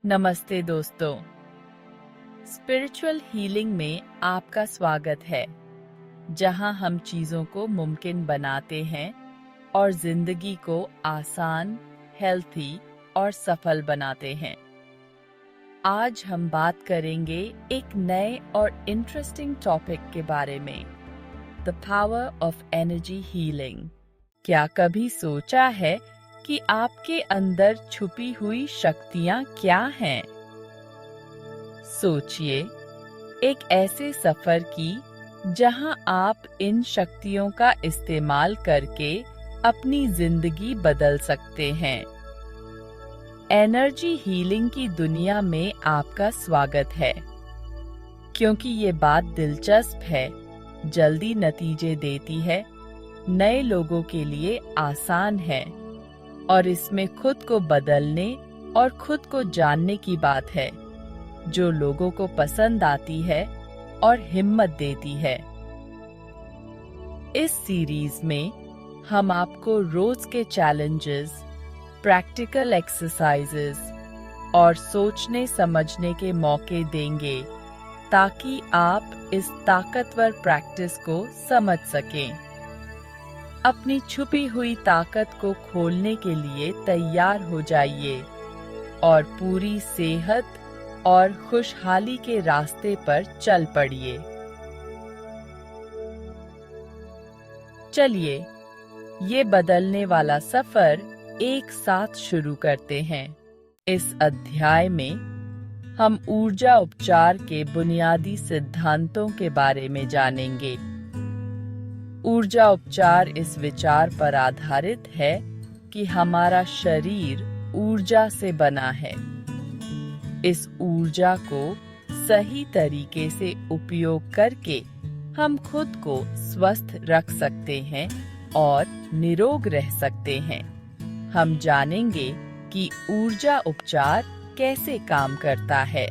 नमस्ते दोस्तों। Spiritual healing में आपका स्वागत है, जहां हम चीजों को मुमकिन बनाते हैं और जिंदगी को आसान, हेल्थी और सफल बनाते हैं। आज हम बात करेंगे एक नए और इंटरेस्टिंग टॉपिक के बारे में, the power of energy healing. क्या कभी सोचा है कि आपके अंदर छुपी हुई शक्तियां क्या हैं? सोचिए एक ऐसे सफर की जहां आप इन शक्तियों का इस्तेमाल करके अपनी जिंदगी बदल सकते हैं। एनर्जी हीलिंग की दुनिया में आपका स्वागत है, क्योंकि ये बात दिलचस्प है, जल्दी नतीजे देती है, नए लोगों के लिए आसान है और इसमें खुद को बदलने और खुद को जानने की बात है, जो लोगों को पसंद आती है और हिम्मत देती है। इस सीरीज में हम आपको रोज के चैलेंजेस, प्रैक्टिकल एक्सरसाइजेस और सोचने समझने के मौके देंगे, ताकि आप इस ताकतवर प्रैक्टिस को समझ सकें। अपनी छुपी हुई ताकत को खोलने के लिए तैयार हो जाइए और पूरी सेहत और खुशहाली के रास्ते पर चल पड़िए। चलिए, ये बदलने वाला सफर एक साथ शुरू करते हैं। इस अध्याय में हम ऊर्जा उपचार के बुनियादी सिद्धांतों के बारे में जानेंगे। ऊर्जा उपचार इस विचार पर आधारित है कि हमारा शरीर ऊर्जा से बना है। इस ऊर्जा को सही तरीके से उपयोग करके हम खुद को स्वस्थ रख सकते हैं और निरोग रह सकते हैं। हम जानेंगे कि ऊर्जा उपचार कैसे काम करता है।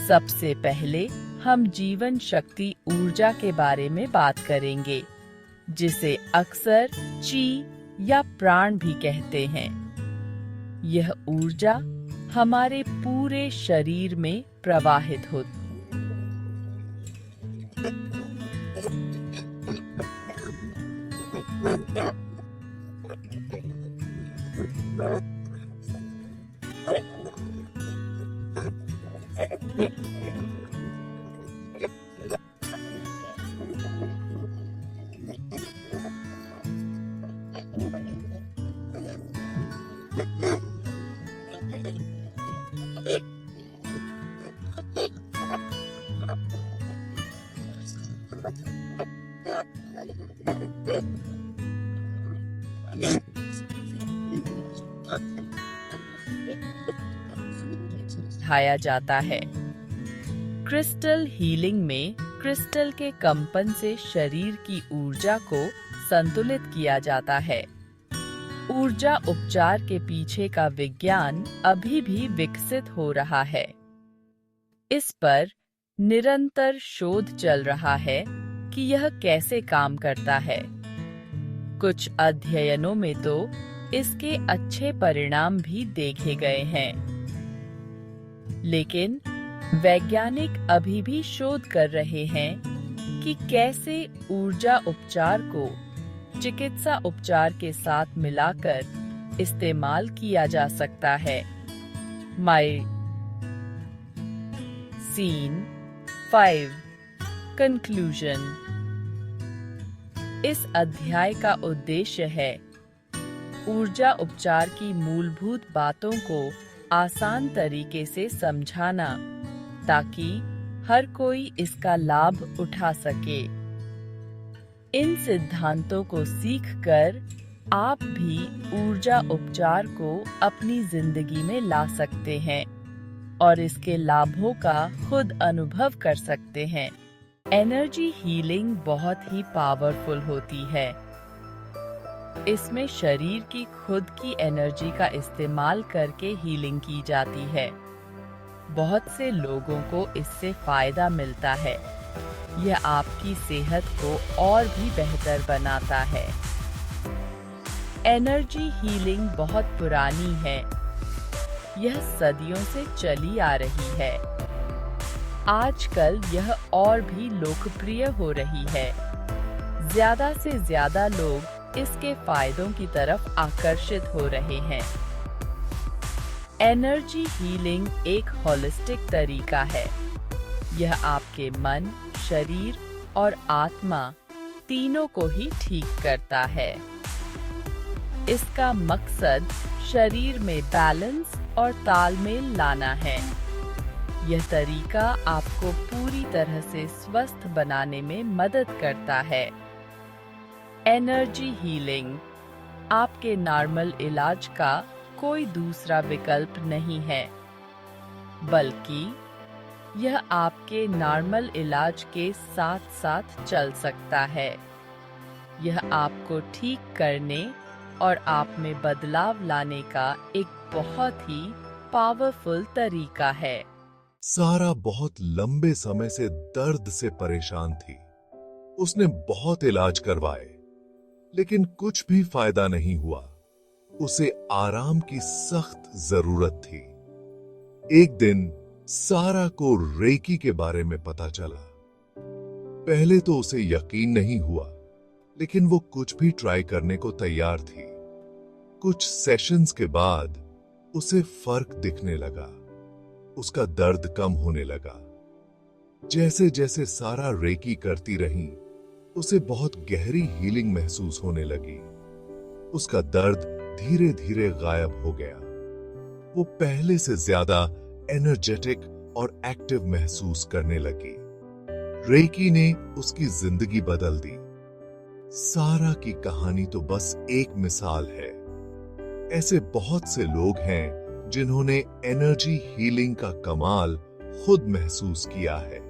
सबसे पहले हम जीवन शक्ति ऊर्जा के बारे में बात करेंगे, जिसे अक्सर ची या प्राण भी कहते हैं। यह ऊर्जा हमारे पूरे शरीर में प्रवाहित होती दिखाया जाता है। क्रिस्टल हीलिंग में क्रिस्टल के कंपन से शरीर की ऊर्जा को संतुलित किया जाता है। ऊर्जा उपचार के पीछे का विज्ञान अभी भी विकसित हो रहा है। इस पर निरंतर शोध चल रहा है कि यह कैसे काम करता है। कुछ अध्ययनों में तो इसके अच्छे परिणाम भी देखे गए हैं, लेकिन वैज्ञानिक अभी भी शोध कर रहे हैं कि कैसे ऊर्जा उपचार को चिकित्सा उपचार के साथ मिलाकर इस्तेमाल किया जा सकता है। Scene 5 conclusion. इस अध्याय का उद्देश्य है ऊर्जा उपचार की मूलभूत बातों को आसान तरीके से समझाना, ताकि हर कोई इसका लाभ उठा सके। इन सिद्धांतों को सीखकर आप भी ऊर्जा उपचार को अपनी जिंदगी में ला सकते हैं और इसके लाभों का खुद अनुभव कर सकते हैं। एनर्जी हीलिंग बहुत ही पावरफुल होती है। इसमें शरीर की खुद की एनर्जी का इस्तेमाल करके हीलिंग की जाती है। बहुत से लोगों को इससे फायदा मिलता है। यह आपकी सेहत को और भी बेहतर बनाता है। एनर्जी हीलिंग बहुत पुरानी है। यह सदियों से चली आ रही है। आजकल यह और भी लोकप्रिय हो रही है। ज्यादा से ज्यादा लोग इसके फायदों की तरफ आकर्षित हो रहे हैं। एनर्जी हीलिंग एक होलिस्टिक तरीका है। यह आपके मन, शरीर और आत्मा तीनों को ही ठीक करता है। इसका मकसद शरीर में बैलेंस और तालमेल लाना है। यह तरीका आपको पूरी तरह से स्वस्थ बनाने में मदद करता है। एनर्जी हीलिंग आपके नॉर्मल इलाज का कोई दूसरा विकल्प नहीं है, बल्कि यह आपके नॉर्मल इलाज के साथ साथ चल सकता है। यह आपको ठीक करने और आप में बदलाव लाने का एक बहुत ही पावरफुल तरीका है। सारा बहुत लंबे समय से दर्द से परेशान थी। उसने बहुत इलाज करवाए, लेकिन कुछ भी फायदा नहीं हुआ। उसे आराम की सख्त जरूरत थी। एक दिन सारा को रेकी के बारे में पता चला। पहले तो उसे यकीन नहीं हुआ, लेकिन वो कुछ भी ट्राई करने को तैयार थी। कुछ सेशंस के बाद उसे फर्क दिखने लगा। उसका दर्द कम होने लगा। जैसे जैसे सारा रेकी करती रही, उसे बहुत गहरी हीलिंग महसूस होने लगी। उसका दर्द धीरे धीरे गायब हो गया। वो पहले से ज्यादा एनर्जेटिक और एक्टिव महसूस करने लगी। रेकी ने उसकी जिंदगी बदल दी। सारा की कहानी तो बस एक मिसाल है। ऐसे बहुत से लोग हैं जिन्होंने एनर्जी हीलिंग का कमाल खुद महसूस किया है।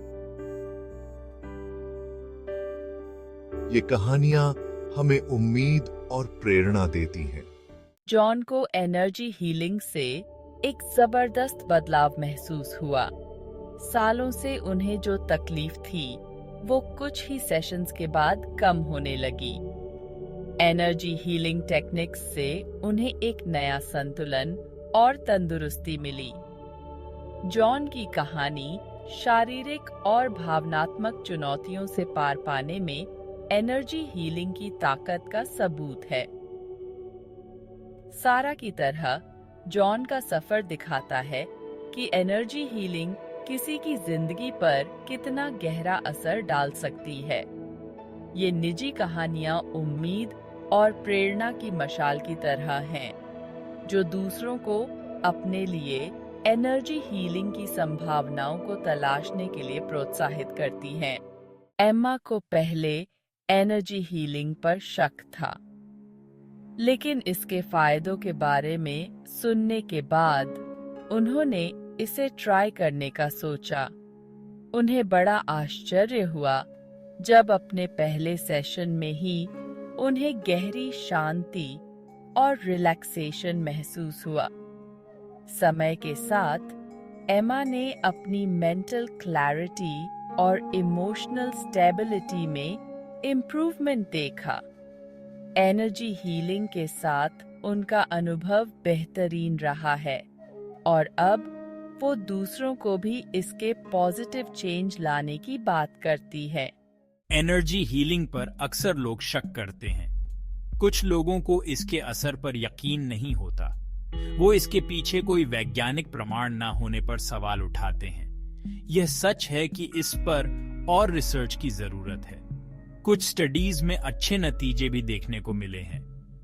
ये कहानियां हमें उम्मीद और प्रेरणा देती हैं। जॉन को एनर्जी हीलिंग से एक जबरदस्त बदलाव महसूस हुआ। सालों से उन्हें जो तकलीफ थी, वो कुछ ही सेशंस के बाद कम होने लगी। एनर्जी हीलिंग टेक्निक्स से उन्हें एक नया संतुलन और तंदुरुस्ती मिली। जॉन की कहानी शारीरिक और भावनात्मक चुनौतियों से पार पाने में एनर्जी हीलिंग की ताकत का सबूत है। सारा की तरह जॉन का सफर दिखाता है कि एनर्जी हीलिंग किसी की जिंदगी पर कितना गहरा असर डाल सकती है। ये निजी कहानियां उम्मीद और प्रेरणा की मशाल की तरह हैं, जो दूसरों को अपने लिए एनर्जी हीलिंग की संभावनाओं को तलाशने के लिए प्रोत्साहित करती हैं। एम्मा को पहले एनर्जी हीलिंग पर शक था, लेकिन इसके फायदों के बारे में सुनने के बाद उन्होंने इसे ट्राई करने का सोचा। उन्हें बड़ा आश्चर्य हुआ जब अपने पहले सेशन में ही उन्हें गहरी शांति और रिलैक्सेशन महसूस हुआ। समय के साथ एमा ने अपनी मेंटल क्लैरिटी और इमोशनल स्टेबिलिटी में इम्प्रूवमेंट देखा। एनर्जी हीलिंग के साथ उनका अनुभव बेहतरीन रहा है और अब वो दूसरों को भी इसके पॉजिटिव चेंज लाने की बात करती है। एनर्जी हीलिंग पर अक्सर लोग शक करते हैं। कुछ लोगों को इसके असर पर यकीन नहीं होता। वो इसके पीछे कोई वैज्ञानिक प्रमाण ना होने पर सवाल उठाते हैं। यह सच है कि इस पर और रिसर्च की जरूरत है। कुछ स्टडीज में अच्छे नतीजे भी देखने को मिले हैं।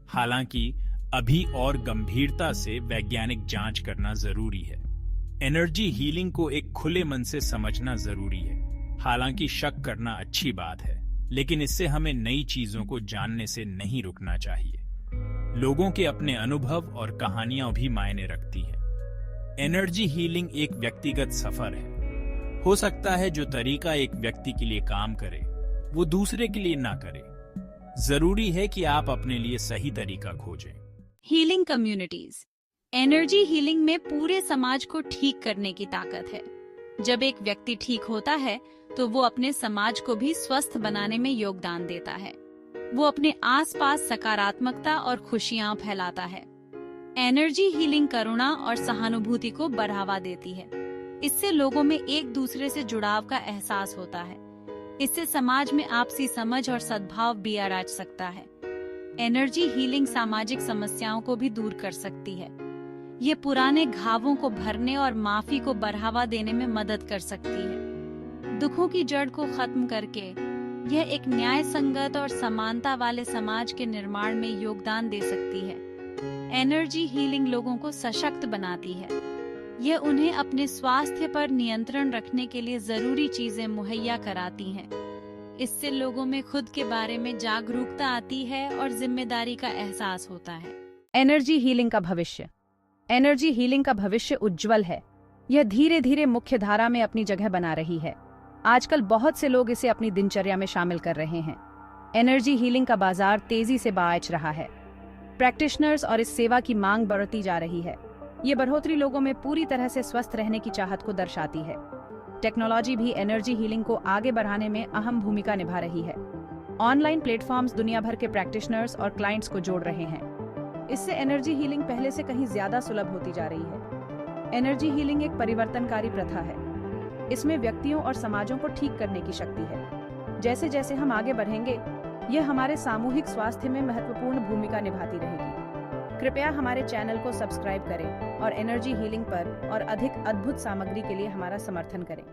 हालांकि अभी और गंभीरता से वैज्ञानिक जांच करना जरूरी है। एनर्जी हीलिंग को एक खुले मन से समझना जरूरी है। हालांकि शक करना अच्छी बात है, लेकिन इससे हमें नई चीजों को जानने से नहीं रुकना चाहिए। लोगों के अपने अनुभव और कहानियां भी मायने रखती हैं। एनर्जी हीलिंग एक व्यक्तिगत सफर है। हो सकता है जो तरीका एक व्यक्ति के लिए काम करे, वो दूसरे के लिए ना करे। जरूरी है कि आप अपने लिए सही तरीका खोजें। Healing communities. एनर्जी हीलिंग में पूरे समाज को ठीक करने की ताकत है। जब एक व्यक्ति ठीक होता है तो वो अपने समाज को भी स्वस्थ बनाने में योगदान देता है। वो अपने आसपास सकारात्मकता और खुशियां फैलाता है। एनर्जी हीलिंग करुणा और सहानुभूति को बढ़ावा देती है। इससे लोगों में एक दूसरे से जुड़ाव का एहसास होता है। इससे समाज में आपसी समझ और सद्भाव भी आ सकता है। एनर्जी हीलिंग सामाजिक समस्याओं को भी दूर कर सकती है। ये पुराने घावों को भरने और माफी को बढ़ावा देने में मदद कर सकती है। दुखों की जड़ को खत्म करके यह एक न्याय संगत और समानता वाले समाज के निर्माण में योगदान दे सकती है। एनर्जी हीलिंग लोगों को सशक्त बनाती है। यह उन्हें अपने स्वास्थ्य पर नियंत्रण रखने के लिए जरूरी चीजें मुहैया कराती हैं। इससे लोगों में खुद के बारे में जागरूकता आती है और जिम्मेदारी का एहसास होता है। एनर्जी हीलिंग का भविष्य। एनर्जी हीलिंग का भविष्य उज्जवल है। यह धीरे धीरे मुख्य धारा में अपनी जगह बना रही है। आजकल बहुत से लोग इसे अपनी दिनचर्या में शामिल कर रहे हैं। एनर्जी हीलिंग का बाजार तेजी से बाँच रहा है। प्रैक्टिशनर्स और इस सेवा की मांग बढ़ती जा रही है। ये बढ़ोतरी लोगों में पूरी तरह से स्वस्थ रहने की चाहत को दर्शाती है। टेक्नोलॉजी भी एनर्जी हीलिंग को आगे बढ़ाने में अहम भूमिका निभा रही है। ऑनलाइन प्लेटफॉर्म्स दुनिया भर के प्रैक्टिशनर्स और क्लाइंट्स को जोड़ रहे हैं। इससे एनर्जी हीलिंग पहले से कहीं ज्यादा सुलभ होती जा रही है। एनर्जी हीलिंग एक परिवर्तनकारी प्रथा है। इसमें व्यक्तियों और समाजों को ठीक करने की शक्ति है। जैसे जैसे हम आगे बढ़ेंगे, यह हमारे सामूहिक स्वास्थ्य में महत्वपूर्ण भूमिका निभाती रहेगी। कृपया हमारे चैनल को सब्सक्राइब करें और एनर्जी हीलिंग पर और अधिक अद्भुत सामग्री के लिए हमारा समर्थन करें।